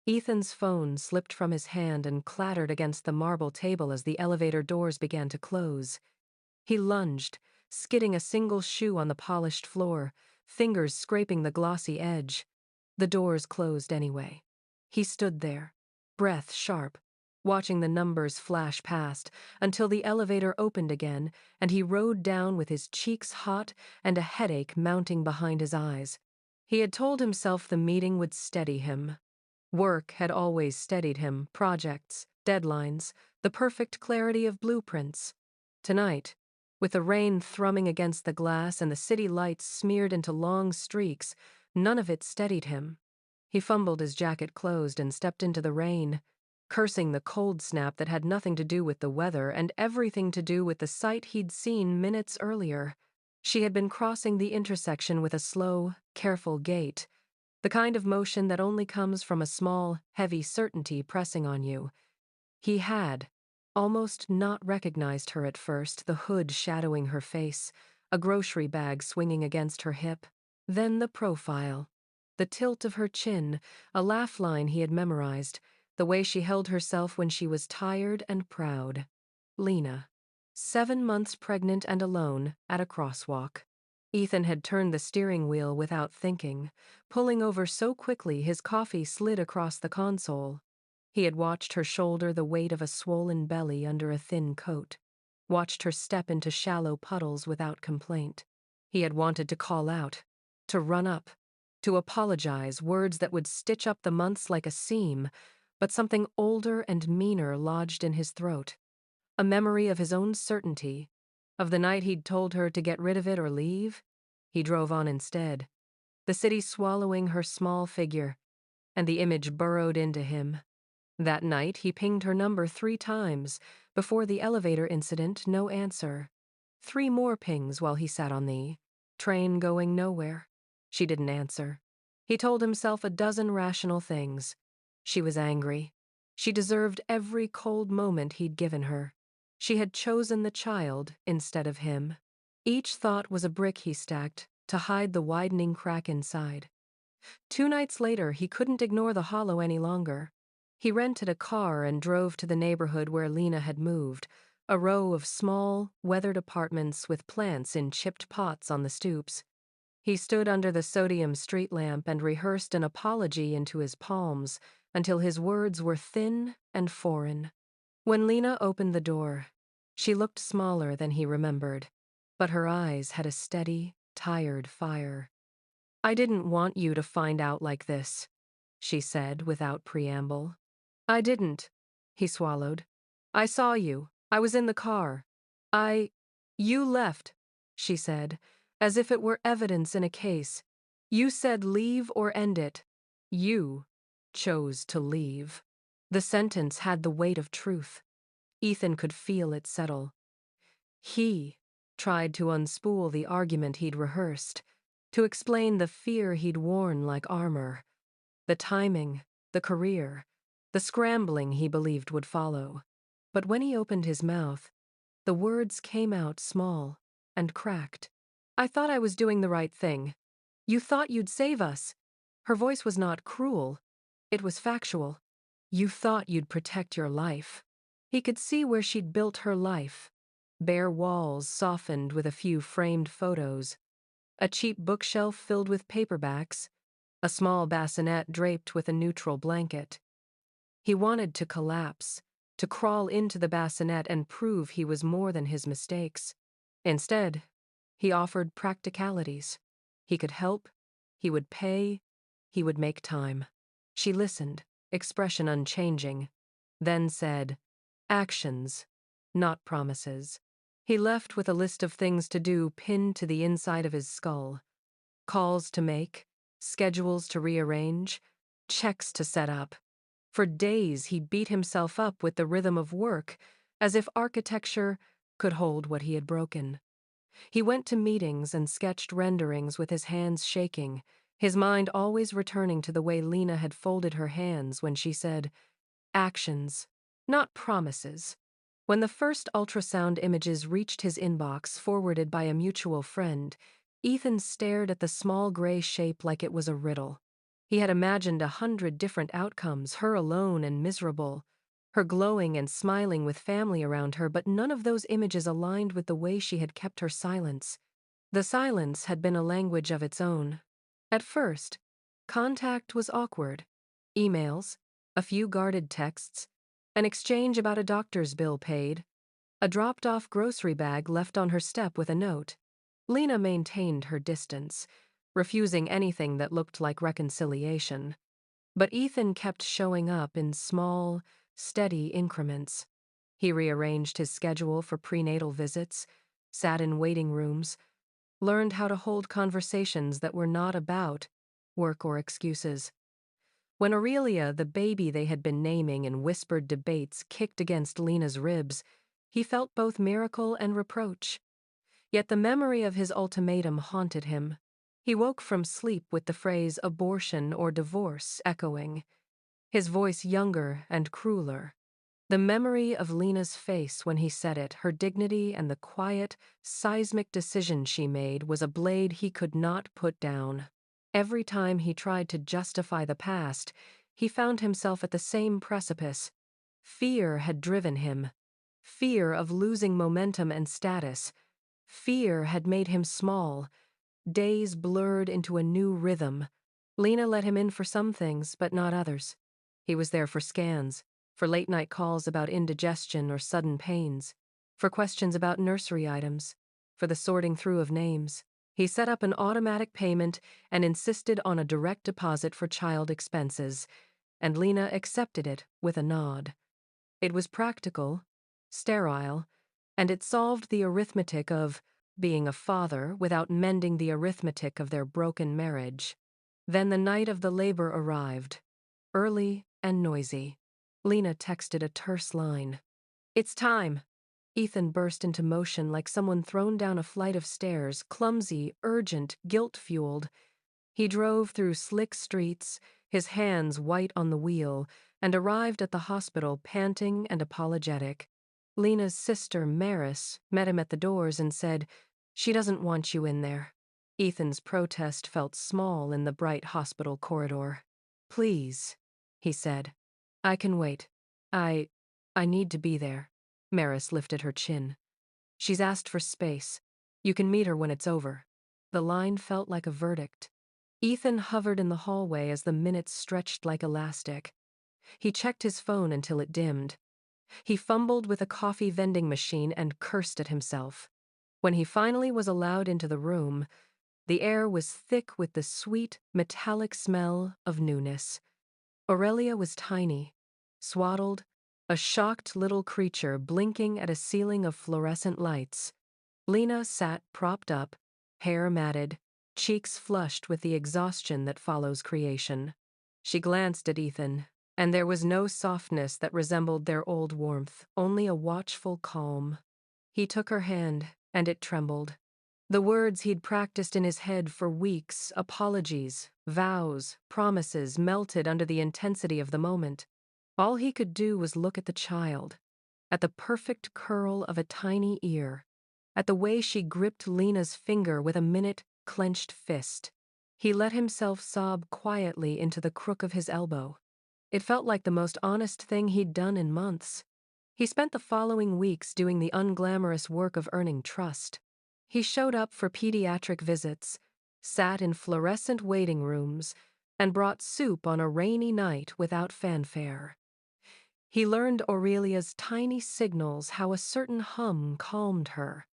Ethan's phone slipped from his hand and clattered against the marble table as the elevator doors began to close. He lunged, skidding a single shoe on the polished floor, fingers scraping the glossy edge. The doors closed anyway. He stood there, breath sharp, watching the numbers flash past until the elevator opened again and he rode down with his cheeks hot and a headache mounting behind his eyes. He had told himself the meeting would steady him. Work had always steadied him, projects, deadlines, the perfect clarity of blueprints. Tonight, with the rain thrumming against the glass and the city lights smeared into long streaks, none of it steadied him. He fumbled his jacket closed and stepped into the rain, cursing the cold snap that had nothing to do with the weather and everything to do with the sight he'd seen minutes earlier. She had been crossing the intersection with a slow, careful gait, the kind of motion that only comes from a small, heavy certainty pressing on you. He had almost not recognized her at first, the hood shadowing her face, a grocery bag swinging against her hip. Then the profile, the tilt of her chin, a laugh line he had memorized, the way she held herself when she was tired and proud. Lena, 7 months pregnant and alone, at a crosswalk. Ethan had turned the steering wheel without thinking, pulling over so quickly his coffee slid across the console. He had watched her shoulder the weight of a swollen belly under a thin coat, watched her step into shallow puddles without complaint. He had wanted to call out, to run up, to apologize, words that would stitch up the months like a seam, but something older and meaner lodged in his throat. A memory of his own certainty, of the night he'd told her to get rid of it or leave. He drove on instead, the city swallowing her small figure, and the image burrowed into him. That night, he pinged her number 3 times. Before the elevator incident, no answer. 3 more pings while he sat on the train going nowhere. She didn't answer. He told himself a dozen rational things. She was angry. She deserved every cold moment he'd given her. She had chosen the child instead of him. Each thought was a brick he stacked to hide the widening crack inside. 2 nights later, he couldn't ignore the hollow any longer. He rented a car and drove to the neighborhood where Lena had moved, a row of small, weathered apartments with plants in chipped pots on the stoops. He stood under the sodium street lamp and rehearsed an apology into his palms until his words were thin and foreign. When Lena opened the door, she looked smaller than he remembered, but her eyes had a steady, tired fire. "I didn't want you to find out like this," she said without preamble. "I didn't," he swallowed. "I saw you. I was in the car. You left," she said, as if it were evidence in a case. "You said leave or end it. You chose to leave." The sentence had the weight of truth. Ethan could feel it settle. He tried to unspool the argument he'd rehearsed, to explain the fear he'd worn like armor, the timing, the career, the scrambling he believed would follow. But when he opened his mouth, the words came out small and cracked. "I thought I was doing the right thing. You thought you'd save us." Her voice was not cruel. It was factual. "You thought you'd protect your life." He could see where she'd built her life. Bare walls softened with a few framed photos. A cheap bookshelf filled with paperbacks. A small bassinet draped with a neutral blanket. He wanted to collapse, to crawl into the bassinet and prove he was more than his mistakes. Instead, he offered practicalities. He could help, he would pay, he would make time. She listened, expression unchanging, then said, "Actions, not promises." He left with a list of things to do pinned to the inside of his skull. Calls to make, schedules to rearrange, checks to set up. For days he beat himself up with the rhythm of work, as if architecture could hold what he had broken. He went to meetings and sketched renderings with his hands shaking, his mind always returning to the way Lena had folded her hands when she said, "Actions, not promises." When the first ultrasound images reached his inbox, forwarded by a mutual friend, Ethan stared at the small gray shape like it was a riddle. He had imagined 100 different outcomes, her alone and miserable, her glowing and smiling with family around her, but none of those images aligned with the way she had kept her silence. The silence had been a language of its own. At first, contact was awkward. Emails, a few guarded texts, an exchange about a doctor's bill paid, a dropped-off grocery bag left on her step with a note. Lena maintained her distance, refusing anything that looked like reconciliation. But Ethan kept showing up in small, steady increments. He rearranged his schedule for prenatal visits, sat in waiting rooms, learned how to hold conversations that were not about work or excuses. When Aurelia, the baby they had been naming in whispered debates, kicked against Lena's ribs, he felt both miracle and reproach. Yet the memory of his ultimatum haunted him. He woke from sleep with the phrase abortion or divorce echoing, his voice younger and crueler. The memory of Lena's face when he said it, her dignity and the quiet, seismic decision she made was a blade he could not put down. Every time he tried to justify the past, he found himself at the same precipice. Fear had driven him. Fear of losing momentum and status. Fear had made him small. Days blurred into a new rhythm. Lena let him in for some things, but not others. He was there for scans, for late-night calls about indigestion or sudden pains, for questions about nursery items, for the sorting through of names. He set up an automatic payment and insisted on a direct deposit for child expenses, and Lena accepted it with a nod. It was practical, sterile, and it solved the arithmetic of being a father without mending the arithmetic of their broken marriage. Then the night of the labor arrived, early and noisy. Lena texted a terse line. "It's time." Ethan burst into motion like someone thrown down a flight of stairs, clumsy, urgent, guilt-fueled. He drove through slick streets, his hands white on the wheel, and arrived at the hospital panting and apologetic. Lena's sister, Maris, met him at the doors and said, "She doesn't want you in there." Ethan's protest felt small in the bright hospital corridor. "Please," he said. "I can wait. I need to be there." Maris lifted her chin. "She's asked for space. You can meet her when it's over." The line felt like a verdict. Ethan hovered in the hallway as the minutes stretched like elastic. He checked his phone until it dimmed. He fumbled with a coffee vending machine and cursed at himself. When he finally was allowed into the room, the air was thick with the sweet, metallic smell of newness. Aurelia was tiny, swaddled, a shocked little creature blinking at a ceiling of fluorescent lights. Lena sat propped up, hair matted, cheeks flushed with the exhaustion that follows creation. She glanced at Ethan, and there was no softness that resembled their old warmth, only a watchful calm. He took her hand, and it trembled. The words he'd practiced in his head for weeks, apologies, vows, promises, melted under the intensity of the moment. All he could do was look at the child, at the perfect curl of a tiny ear, at the way she gripped Lena's finger with a minute, clenched fist. He let himself sob quietly into the crook of his elbow. It felt like the most honest thing he'd done in months. He spent the following weeks doing the unglamorous work of earning trust. He showed up for pediatric visits, sat in fluorescent waiting rooms, and brought soup on a rainy night without fanfare. He learned Aurelia's tiny signals, how a certain hum calmed her.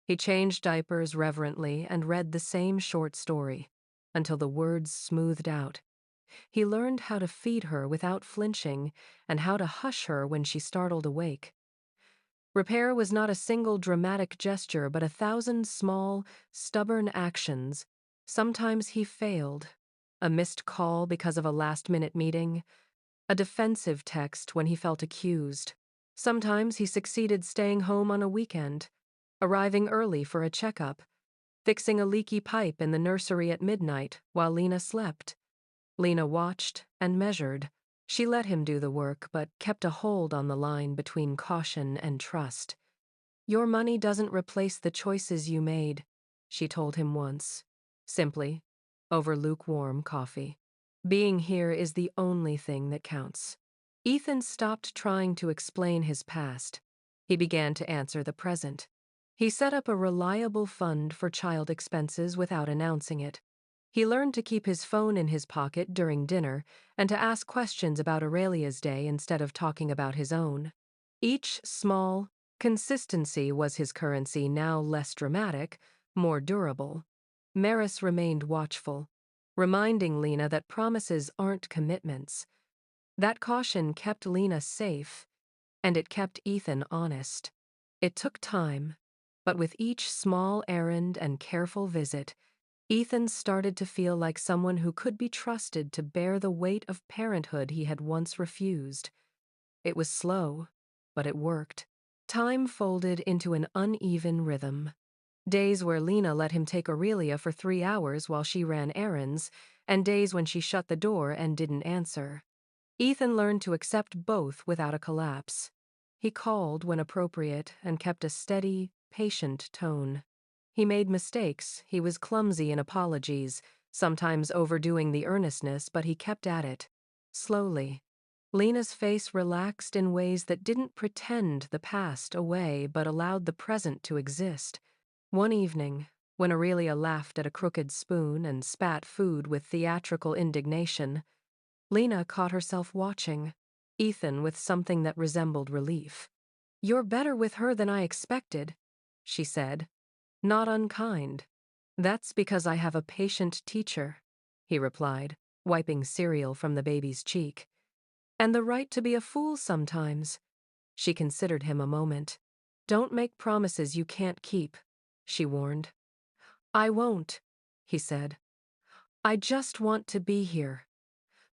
He changed diapers reverently and read the same short story, until the words smoothed out. He learned how to feed her without flinching and how to hush her when she startled awake. Repair was not a single dramatic gesture, but 1,000 small, stubborn actions. Sometimes he failed. A missed call because of a last-minute meeting. A defensive text when he felt accused. Sometimes he succeeded staying home on a weekend, arriving early for a checkup, fixing a leaky pipe in the nursery at midnight while Lena slept. Lena watched and measured. She let him do the work, but kept a hold on the line between caution and trust. "Your money doesn't replace the choices you made," she told him once, simply, over lukewarm coffee. Being here is the only thing that counts. Ethan stopped trying to explain his past. He began to answer the present. He set up a reliable fund for child expenses without announcing it. He learned to keep his phone in his pocket during dinner and to ask questions about Aurelia's day instead of talking about his own. Each small consistency was his currency, now less dramatic, more durable. Maris remained watchful, reminding Lena that promises aren't commitments. That caution kept Lena safe, and it kept Ethan honest. It took time, but with each small errand and careful visit, Ethan started to feel like someone who could be trusted to bear the weight of parenthood he had once refused. It was slow, but it worked. Time folded into an uneven rhythm. Days where Lena let him take Aurelia for 3 hours while she ran errands, and days when she shut the door and didn't answer. Ethan learned to accept both without a collapse. He called when appropriate and kept a steady, patient tone. He made mistakes, he was clumsy in apologies, sometimes overdoing the earnestness, but he kept at it. Slowly, Lena's face relaxed in ways that didn't pretend the past away but allowed the present to exist. One evening, when Aurelia laughed at a crooked spoon and spat food with theatrical indignation, Lena caught herself watching Ethan with something that resembled relief. "You're better with her than I expected," she said, not unkind. "That's because I have a patient teacher," he replied, wiping cereal from the baby's cheek. "And the right to be a fool sometimes." She considered him a moment. "Don't make promises you can't keep," she warned. "I won't," he said. "I just want to be here."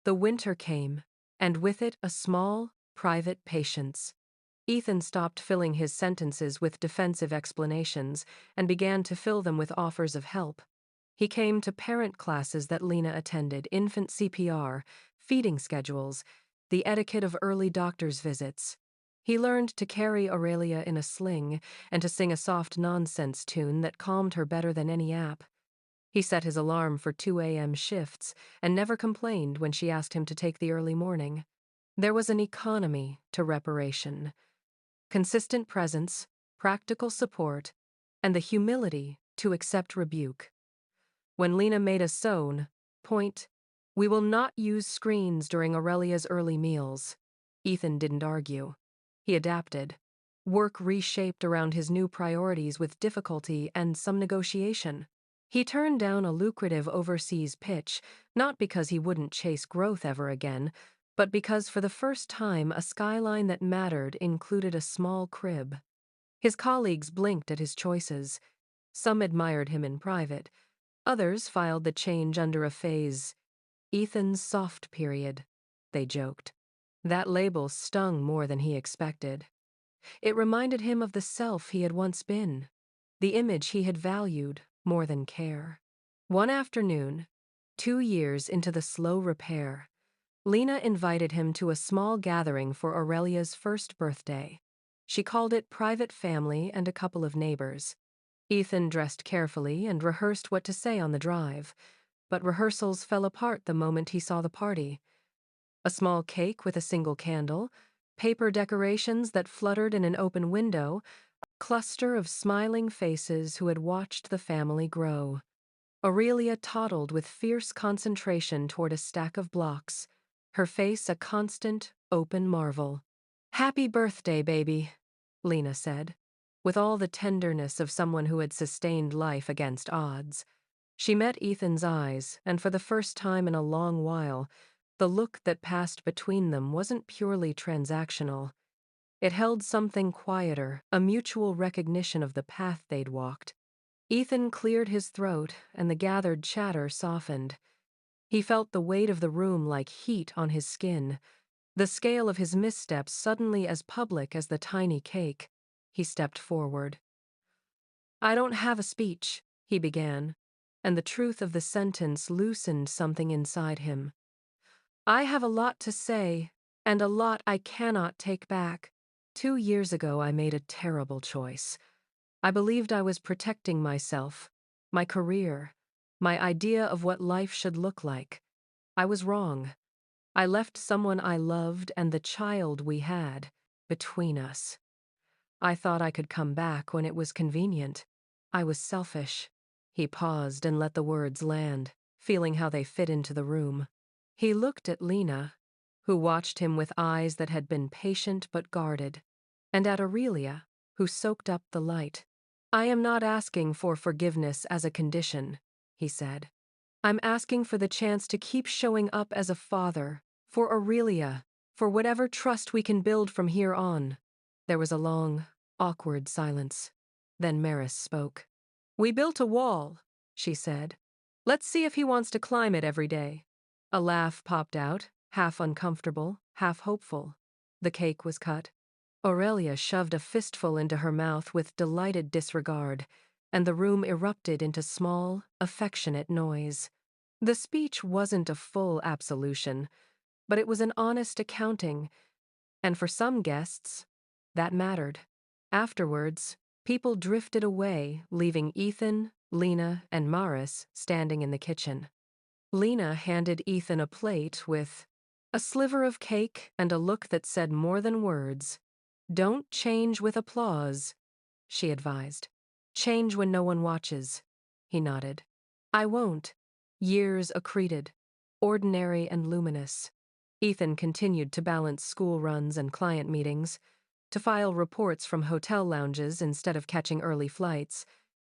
The winter came, and with it a small, private patience. Ethan stopped filling his sentences with defensive explanations and began to fill them with offers of help. He came to parent classes that Lena attended, infant CPR, feeding schedules, the etiquette of early doctor's visits. He learned to carry Aurelia in a sling and to sing a soft nonsense tune that calmed her better than any app. He set his alarm for 2 a.m. shifts and never complained when she asked him to take the early morning. There was an economy to reparation. Consistent presence, practical support, and the humility to accept rebuke. When Lena made a point, "We will not use screens during Aurelia's early meals." Ethan didn't argue. He adapted. Work reshaped around his new priorities with difficulty and some negotiation. He turned down a lucrative overseas pitch, not because he wouldn't chase growth ever again, but because for the first time a skyline that mattered included a small crib. His colleagues blinked at his choices. Some admired him in private. Others filed the change under a phase. "Ethan's soft period," they joked. That label stung more than he expected. It reminded him of the self he had once been, the image he had valued more than care. One afternoon, 2 years into the slow repair, Lena invited him to a small gathering for Aurelia's first birthday. She called it private family and a couple of neighbors. Ethan dressed carefully and rehearsed what to say on the drive, but rehearsals fell apart the moment he saw the party. A small cake with a single candle, paper decorations that fluttered in an open window, a cluster of smiling faces who had watched the family grow. Aurelia toddled with fierce concentration toward a stack of blocks, her face a constant, open marvel. "Happy birthday, baby," Lena said, with all the tenderness of someone who had sustained life against odds. She met Ethan's eyes, and for the first time in a long while, the look that passed between them wasn't purely transactional. It held something quieter, a mutual recognition of the path they'd walked. Ethan cleared his throat, and the gathered chatter softened. He felt the weight of the room like heat on his skin, the scale of his missteps suddenly as public as the tiny cake. He stepped forward. "I don't have a speech," he began, and the truth of the sentence loosened something inside him. "I have a lot to say, and a lot I cannot take back. 2 years ago I made a terrible choice. I believed I was protecting myself, my career, my idea of what life should look like. I was wrong. I left someone I loved and the child we had between us. I thought I could come back when it was convenient. I was selfish." He paused and let the words land, feeling how they fit into the room. He looked at Lena, who watched him with eyes that had been patient but guarded, and at Aurelia, who soaked up the light. "I am not asking for forgiveness as a condition," he said. "I'm asking for the chance to keep showing up as a father, for Aurelia, for whatever trust we can build from here on." There was a long, awkward silence. Then Maris spoke. "We built a wall," she said. "Let's see if he wants to climb it every day." A laugh popped out, half uncomfortable, half hopeful. The cake was cut. Aurelia shoved a fistful into her mouth with delighted disregard, and the room erupted into small, affectionate noise. The speech wasn't a full absolution, but it was an honest accounting, and for some guests, that mattered. Afterwards, people drifted away, leaving Ethan, Lena, and Maris standing in the kitchen. Lena handed Ethan a plate with a sliver of cake and a look that said more than words. "Don't change with applause," she advised. "Change when no one watches." He nodded. "I won't." Years accreted, ordinary and luminous. Ethan continued to balance school runs and client meetings, to file reports from hotel lounges instead of catching early flights,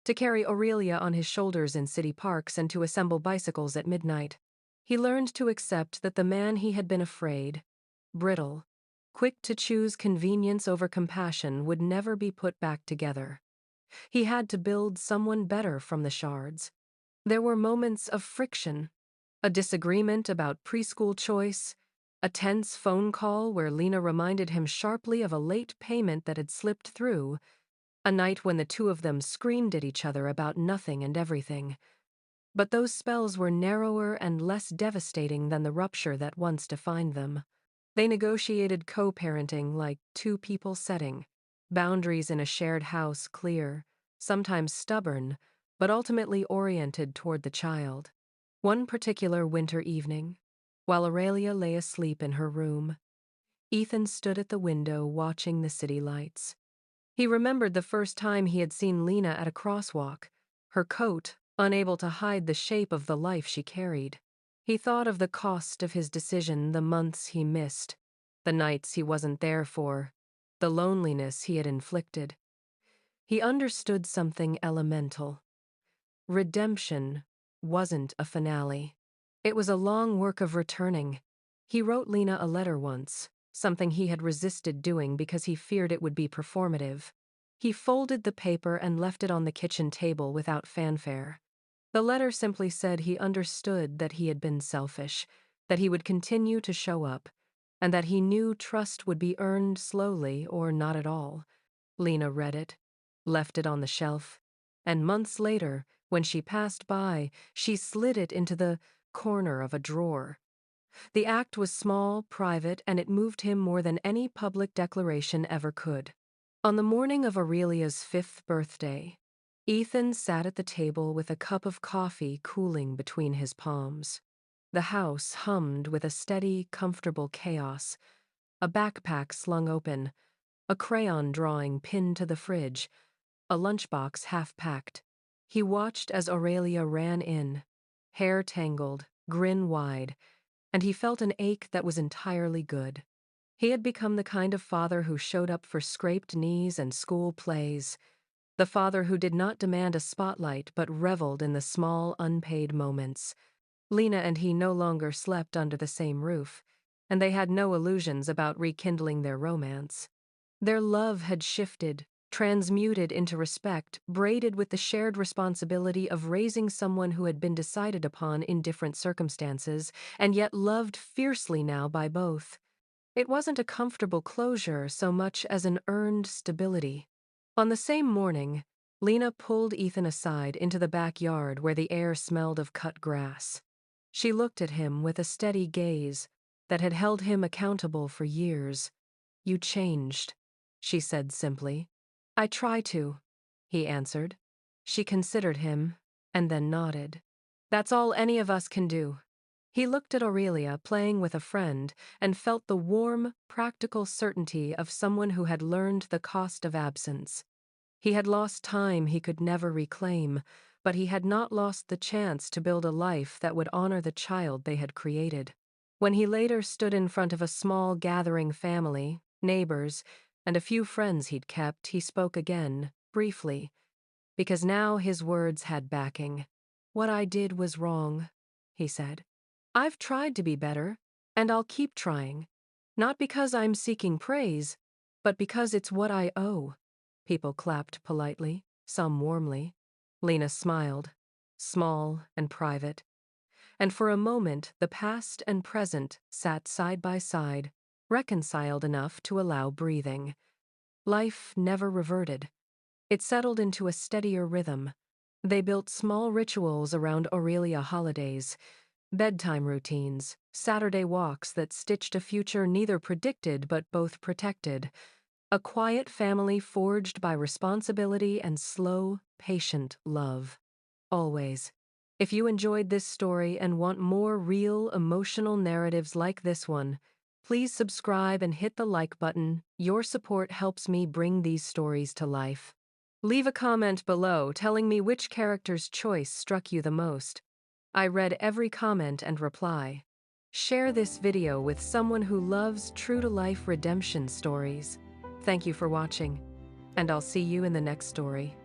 to carry Aurelia on his shoulders in city parks and to assemble bicycles at midnight. He learned to accept that the man he had been afraid, brittle, quick to choose convenience over compassion, would never be put back together. He had to build someone better from the shards. There were moments of friction, a disagreement about preschool choice, a tense phone call where Lena reminded him sharply of a late payment that had slipped through, a night when the two of them screamed at each other about nothing and everything. But those spells were narrower and less devastating than the rupture that once defined them. They negotiated co-parenting like two people setting, boundaries in a shared house clear, sometimes stubborn, but ultimately oriented toward the child. One particular winter evening, while Aurelia lay asleep in her room, Ethan stood at the window watching the city lights. He remembered the first time he had seen Lena at a crosswalk, her coat unable to hide the shape of the life she carried. He thought of the cost of his decision, the months he missed, the nights he wasn't there for, the loneliness he had inflicted. He understood something elemental. Redemption wasn't a finale. It was a long work of returning. He wrote Lena a letter once, something he had resisted doing because he feared it would be performative. He folded the paper and left it on the kitchen table without fanfare. The letter simply said he understood that he had been selfish, that he would continue to show up, and that he knew trust would be earned slowly or not at all. Lena read it, left it on the shelf, and months later, when she passed by, she slid it into the corner of a drawer. The act was small, private, and it moved him more than any public declaration ever could. On the morning of Aurelia's 5th birthday, Ethan sat at the table with a cup of coffee cooling between his palms. The house hummed with a steady, comfortable chaos, a backpack slung open, a crayon drawing pinned to the fridge, a lunchbox half-packed. He watched as Aurelia ran in, hair tangled, grin wide, and he felt an ache that was entirely good. He had become the kind of father who showed up for scraped knees and school plays, the father who did not demand a spotlight but reveled in the small, unpaid moments. Lena and he no longer slept under the same roof, and they had no illusions about rekindling their romance. Their love had shifted, transmuted into respect, braided with the shared responsibility of raising someone who had been decided upon in different circumstances, and yet loved fiercely now by both. It wasn't a comfortable closure so much as an earned stability. On the same morning, Lena pulled Ethan aside into the backyard where the air smelled of cut grass. She looked at him with a steady gaze that had held him accountable for years. "You changed," she said simply. "I try to," he answered. She considered him and then nodded. "That's all any of us can do." He looked at Aurelia playing with a friend and felt the warm, practical certainty of someone who had learned the cost of absence. He had lost time he could never reclaim, but he had not lost the chance to build a life that would honor the child they had created. When he later stood in front of a small gathering family, neighbors, and a few friends he'd kept, he spoke again, briefly, because now his words had backing. "What I did was wrong," he said. "I've tried to be better, and I'll keep trying. Not because I'm seeking praise, but because it's what I owe." People clapped politely, some warmly. Lena smiled, small and private. And for a moment, the past and present sat side by side, reconciled enough to allow breathing. Life never reverted. It settled into a steadier rhythm. They built small rituals around Aurelia holidays, bedtime routines, Saturday walks that stitched a future neither predicted but both protected. A quiet family forged by responsibility and slow, patient love. Always. If you enjoyed this story and want more real, emotional narratives like this one, please subscribe and hit the like button. Your support helps me bring these stories to life. Leave a comment below telling me which character's choice struck you the most. I read every comment and reply. Share this video with someone who loves true-to-life redemption stories. Thank you for watching, and I'll see you in the next story.